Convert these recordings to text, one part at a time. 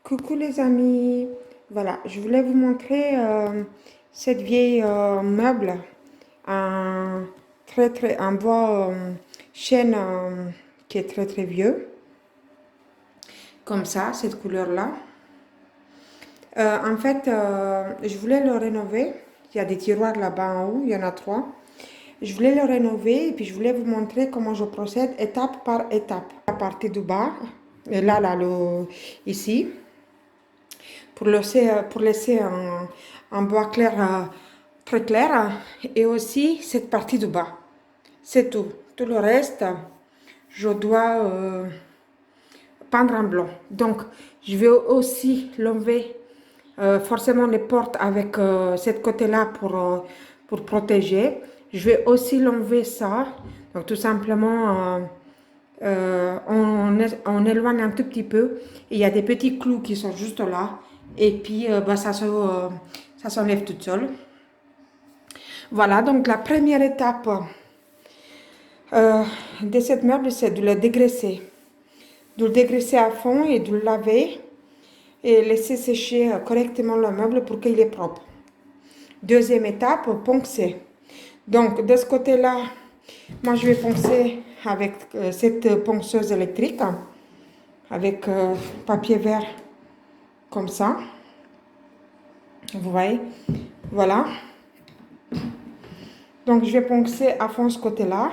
Coucou les amis, voilà, je voulais vous montrer cette vieille meuble en en bois chêne qui est très vieux, comme ça, cette couleur-là. En fait, je voulais le rénover. Il y a des tiroirs là-bas en haut, il y en a 3. Je voulais le rénover et puis je voulais vous montrer comment je procède étape par étape. À partir du bas, et ici. Pour laisser un bois clair, très clair, et aussi cette partie du bas. C'est tout. Tout le reste, je dois peindre en blanc. Donc, je vais aussi l'enlever forcément les portes avec cette côté-là pour protéger. Je vais aussi l'enlever ça. Donc, tout simplement, on éloigne un tout petit peu. Il y a des petits clous qui sont juste là. Et puis, ça s'enlève toute seule. Voilà, donc la première étape de cette meuble, c'est de le dégraisser. De le dégraisser à fond et de le laver et laisser sécher correctement le meuble pour qu'il est propre. Deuxième étape, poncer. Donc, de ce côté-là, moi, je vais poncer avec cette ponceuse électrique, avec papier vert comme ça. Vous voyez, voilà. Donc, je vais poncer à fond ce côté-là.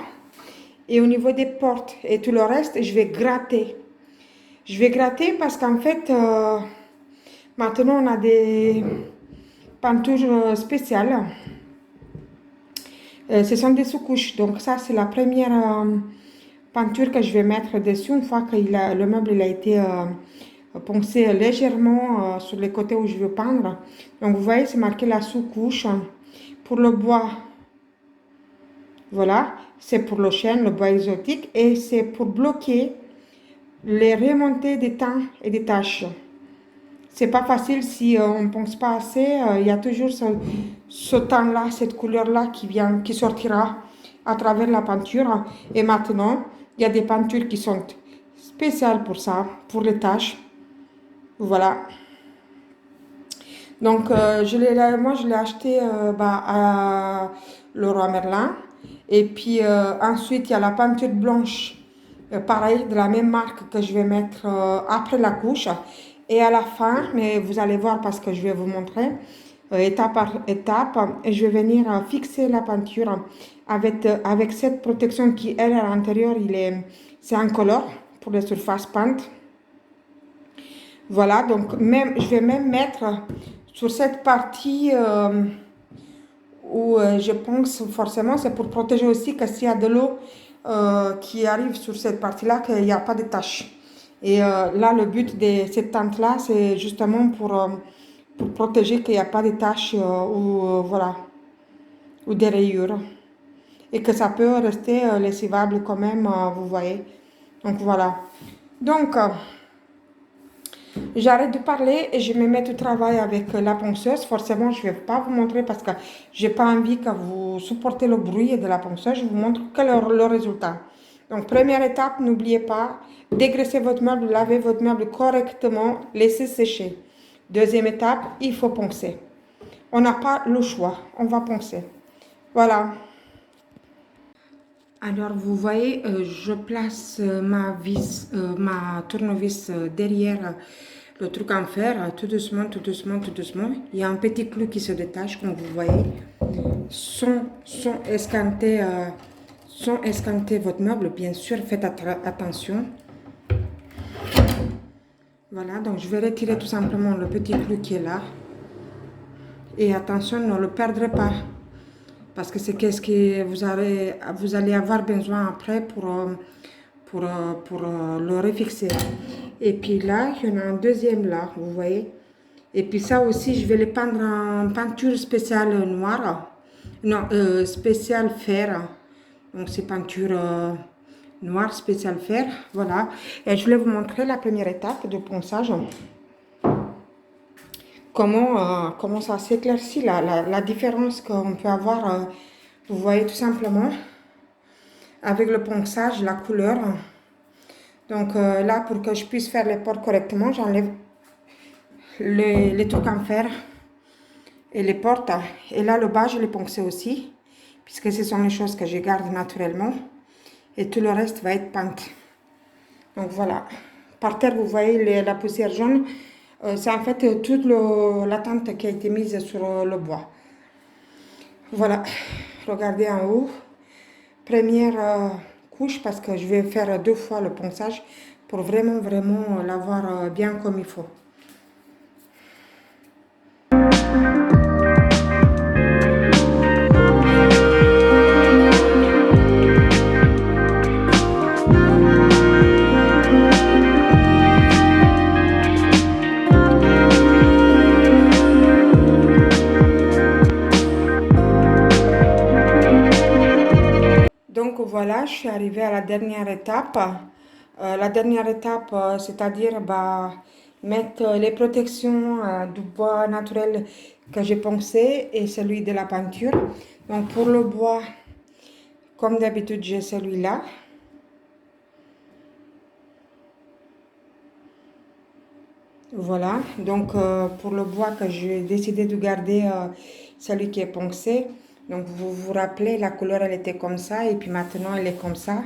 Et au niveau des portes et tout le reste, je vais gratter. Je vais gratter parce qu'en fait, maintenant, on a des peintures spéciales. Ce sont des sous-couches. Donc, ça, c'est la première peinture que je vais mettre dessus une fois que le meuble il a été poncé légèrement sur les côtés où je veux peindre. Donc, vous voyez, c'est marqué la sous-couche. Pour le bois, voilà, c'est pour le chêne, le bois exotique, et c'est pour bloquer les remontées des teints et des taches. C'est pas facile si on ne pense pas assez. Il y a toujours ce teint-là, cette couleur-là qui sortira à travers la peinture. Et maintenant, il y a des peintures qui sont spéciales pour ça, pour les taches. Voilà. Donc, moi, je l'ai acheté à Leroy Merlin. Et puis, ensuite, il y a la peinture blanche, pareil, de la même marque que je vais mettre après la couche. Et à la fin, mais vous allez voir parce que je vais vous montrer, étape par étape, et je vais venir fixer la peinture avec cette protection qui, elle, à l'intérieur, c'est incolore pour les surfaces peintes. Voilà, donc je vais même mettre sur cette partie où je pense forcément c'est pour protéger aussi que s'il y a de l'eau qui arrive sur cette partie-là, qu'il n'y a pas de taches. Et là, le but de cette tente-là, c'est justement pour protéger qu'il n'y a pas de taches voilà, ou des rayures. Et que ça peut rester lessivable quand même, vous voyez. Donc voilà. Donc, j'arrête de parler et je me mets au travail avec la ponceuse. Forcément, je ne vais pas vous montrer parce que je n'ai pas envie que vous supportez le bruit de la ponceuse. Je vous montre que le résultat. Donc, première étape, n'oubliez pas, dégraissez votre meuble, lavez votre meuble correctement, laissez sécher. Deuxième étape, il faut poncer. On n'a pas le choix, on va poncer. Voilà. Alors, vous voyez, je place ma tournevis derrière le truc en fer, tout doucement, tout doucement, tout doucement. Il y a un petit clou qui se détache, comme vous voyez. Sans escanter votre meuble, bien sûr, faites attention. Voilà, donc je vais retirer tout simplement le petit clou qui est là. Et attention, ne le perdrez pas. Parce que c'est qu'est-ce que vous allez avoir besoin après pour le refixer. Et puis là, il y en a un deuxième là, vous voyez. Et puis ça aussi, je vais les peindre en peinture spéciale noire. Non, spéciale fer. Donc c'est peinture noire spéciale fer, voilà. Et je voulais vous montrer la première étape de ponçage. Comment ça s'éclaircit, la différence qu'on peut avoir, vous voyez tout simplement, avec le ponçage, la couleur. Donc là, pour que je puisse faire les portes correctement, j'enlève les trucs en fer et les portes. Et là, le bas, je l'ai poncé aussi, puisque ce sont les choses que je garde naturellement. Et tout le reste va être peinte. Donc voilà. Par terre, vous voyez la poussière jaune. C'est en fait toute la tente qui a été mise sur le bois. Voilà. Regardez en haut. Première couche, parce que je vais faire 2 fois le ponçage pour vraiment l'avoir bien comme il faut. Donc voilà, je suis arrivée à la dernière étape. C'est-à-dire mettre les protections du bois naturel que j'ai poncé et celui de la peinture. Donc pour le bois, comme d'habitude, j'ai celui-là. Voilà, donc pour le bois que j'ai décidé de garder celui qui est poncé. Donc vous vous rappelez, la couleur elle était comme ça et puis maintenant elle est comme ça.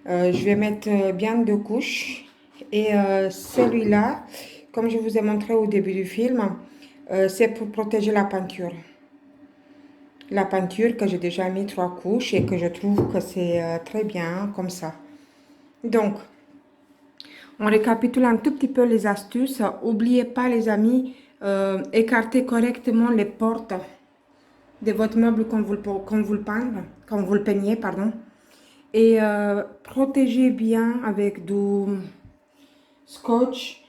Je vais mettre bien 2 couches. Et celui-là, comme je vous ai montré au début du film, c'est pour protéger la peinture. La peinture que j'ai déjà mis 3 couches et que je trouve que c'est très bien comme ça. Donc, on récapitule un tout petit peu les astuces. N'oubliez pas les amis, écartez correctement les portes de votre meuble quand vous le peignez, pardon. Et protégez bien avec du scotch.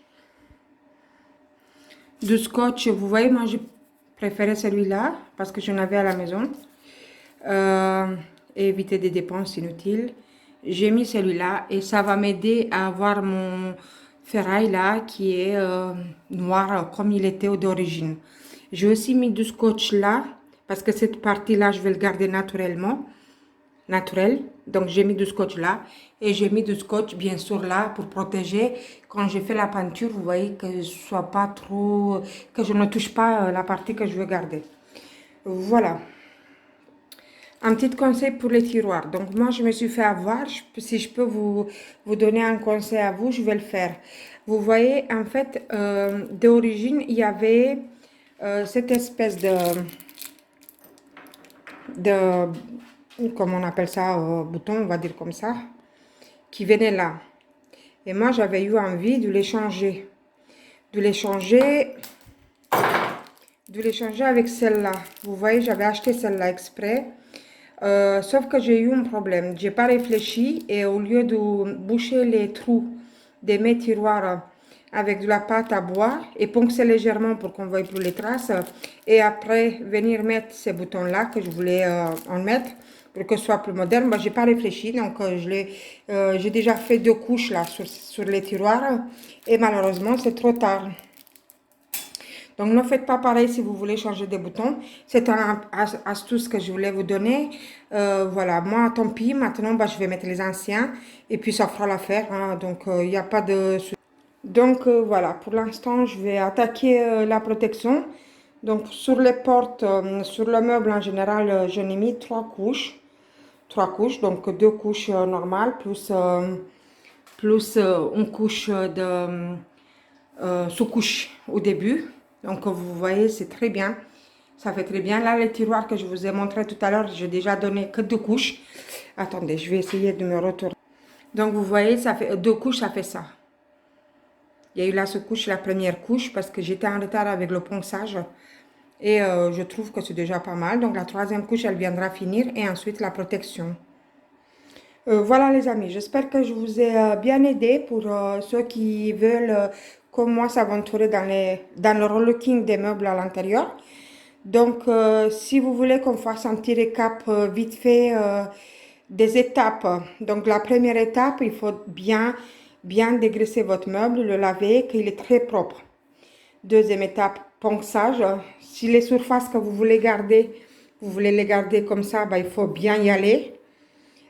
Vous voyez, moi j'ai préféré celui-là parce que j'en avais à la maison. Et éviter des dépenses inutiles. J'ai mis celui-là et ça va m'aider à avoir mon ferraille là qui est noir comme il était d'origine. J'ai aussi mis du scotch là parce que cette partie là je vais le garder naturel. Donc j'ai mis du scotch là et j'ai mis du scotch bien sûr là pour protéger quand j'ai fait la peinture. Vous voyez que que je ne touche pas la partie que je veux garder. Voilà. Un petit conseil pour les tiroirs. Donc moi je me suis fait avoir. Si je peux vous donner un conseil à vous, je vais le faire. Vous voyez en fait d'origine il y avait cette espèce de comment on appelle ça, bouton, on va dire comme ça, qui venait là. Et moi, j'avais eu envie de les changer. De les changer avec celle-là. Vous voyez, j'avais acheté celle-là exprès. Sauf que j'ai eu un problème. J'ai pas réfléchi et au lieu de boucher les trous de mes tiroirs avec de la pâte à bois et poncer légèrement pour qu'on ne voie plus les traces et après venir mettre ces boutons là que je voulais en mettre pour que ce soit plus moderne, j'ai pas réfléchi, donc j'ai déjà fait 2 couches là sur les tiroirs et malheureusement c'est trop tard. Donc ne faites pas pareil si vous voulez changer des boutons. C'est une astuce que je voulais vous donner. Voilà, moi tant pis, maintenant je vais mettre les anciens et puis ça fera l'affaire, hein, donc il n'y a pas de... Donc voilà, pour l'instant je vais attaquer la protection. Donc sur les portes, sur le meuble en général, j'en ai mis 3 couches. 3 couches, donc 2 couches normales plus une couche de sous-couche au début. Donc vous voyez, c'est très bien. Ça fait très bien. Là, les tiroirs que je vous ai montré tout à l'heure, j'ai déjà donné que 2 couches. Attendez, je vais essayer de me retourner. Donc vous voyez, ça fait 2 couches, ça fait ça. Il y a eu la sous-couche, la première couche, parce que j'étais en retard avec le ponçage. Et je trouve que c'est déjà pas mal. Donc la 3e couche, elle viendra finir. Et ensuite, la protection. Voilà les amis, j'espère que je vous ai bien aidé pour ceux qui veulent, comme moi, s'aventurer dans le relooking des meubles à l'intérieur. Donc, si vous voulez qu'on fasse un petit récap vite fait des étapes. Donc, la première étape, il faut bien dégraisser votre meuble, le laver, qu'il est très propre. Deuxième étape, ponçage. Si les surfaces que vous voulez garder, vous voulez les garder comme ça, il faut bien y aller.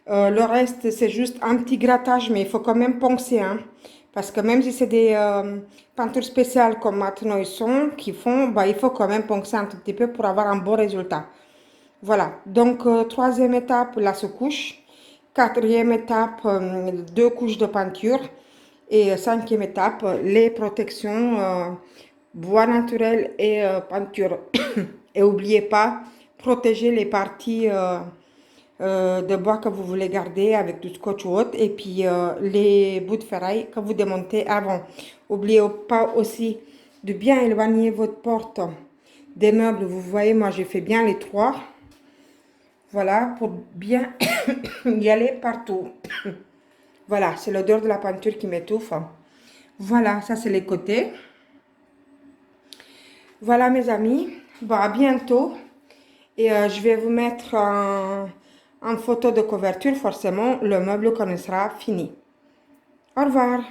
Le reste, c'est juste un petit grattage, mais il faut quand même poncer, hein, Parce que même si c'est des peintures spéciales comme maintenant ils sont, qui font, bah, il faut quand même poncer un tout petit peu pour avoir un bon résultat. Voilà, donc troisième étape, la sous-couche. Quatrième étape, deux couches de peinture. Et cinquième étape, les protections bois naturel et peinture. Et n'oubliez pas, protéger les parties de bois que vous voulez garder avec du scotch ou autre. Et puis les bouts de ferraille que vous démontez avant. N'oubliez pas aussi de bien éloigner votre porte des meubles. Vous voyez, moi j'ai fait bien les trois. Voilà, pour bien y aller partout. Voilà, c'est l'odeur de la peinture qui m'étouffe. Voilà, ça c'est les côtés. Voilà mes amis, bon à bientôt. Et je vais vous mettre en photo de couverture forcément le meuble quand il sera fini. Au revoir.